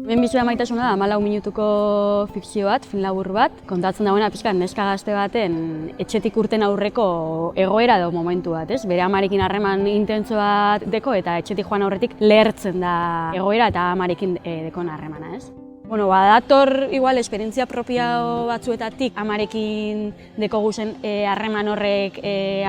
Hemen bizi da maitasuna da 14 minutuko fikzio bat, film labur bat, kontatzen dagoena pixka neska gazte baten etxetik urten aurreko egoera edo momentu bat, ez? Bere amarekin harreman intentso bat deko eta etxetik joan aurretik lehertzen da egoera eta amarekin dekon harremana, ez? Bueno, dator igual esperientzia propia batzuetatik amarekin dekoguzen harreman horrek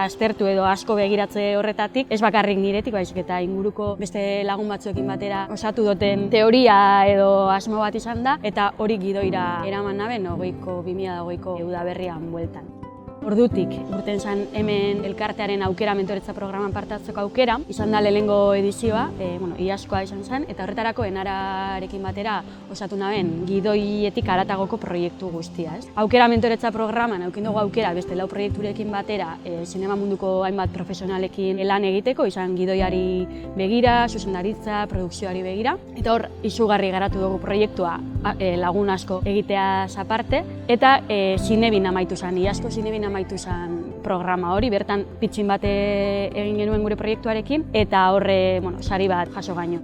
aztertu edo asko begiratze horretatik, ez bakarrik niretik, baizik eta inguruko beste lagun batzuekin batera osatu duten teoria edo asmo bat izan da, eta hori gidoira eraman naben 2020ko udaberrian bueltan. Ordutik, urten zen hemen elkartearen aukera mentoretza programan parte hartzeko aukera, izan da lehenengo edizioa, iazkoa izan zen, eta horretarako Enararekin batera osatu naben gidoietik haratagoko proiektu guztia. Aukera mentoretza programan aukin dugu aukera beste 4 proiekturekin batera zinema munduko hainbat profesionalekin lan egiteko, izan gidoiari begira, zuzendaritza, produkzioari begira, eta hor izugarri garatu dugu proiektua lagun asko egiteaz aparte, eta Zinebin amaitu zen, iazko Zinebin amaitu zen programa hori, bertan pitxin bat egin genuen gure proiektuarekin, eta horre sari bat jaso gaino.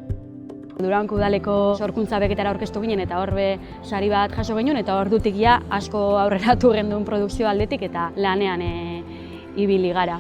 Durango udaleko sorkuntza beketara aurkeztu ginen eta horbe sari bat jaso genuen, eta ordutik ja asko aurreratu genduen produkzio aldetik eta lanean ibili gara.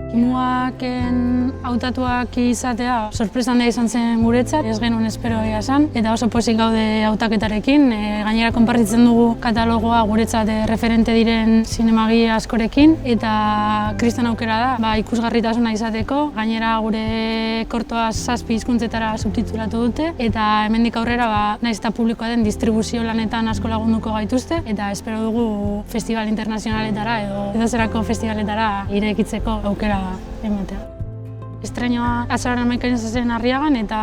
Kimuaken hautatuak izatea sorpresa handia izan zen guretzat, ez genuen espero esan, eta oso pozik gaude hautaketarekin. Gainera konpartitzen dugu katalogoa guretzat referente diren zinemagile askorekin, eta kriston aukera da ikusgarritasuna izateko. Gainera gure kortoa 7 hizkuntzetara subtitulatu dute, eta hemendik aurrera nahiz eta publikoa den distribuzio lanetan asko lagunduko gaituzte, eta espero dugu festival internazionaletara edo zerako festivaletara irekitzeko aukera ematea. Estreinoa azaroaren 11 zen Arriagan eta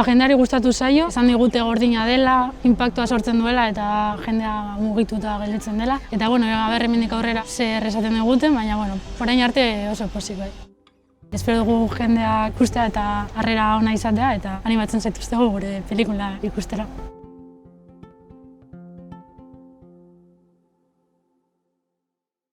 jendeari gustatu zaio. Esan digute gordina dela, inpaktua sortzen duela eta jendea mugituta gelditzen dela. Eta hemendik aurrera zer esaten diguten, baina orain arte oso pozik bai. Espero dugu jendea ikustea eta harrera ona izatea eta animatzen zaituztegu gure pelikula ikustera.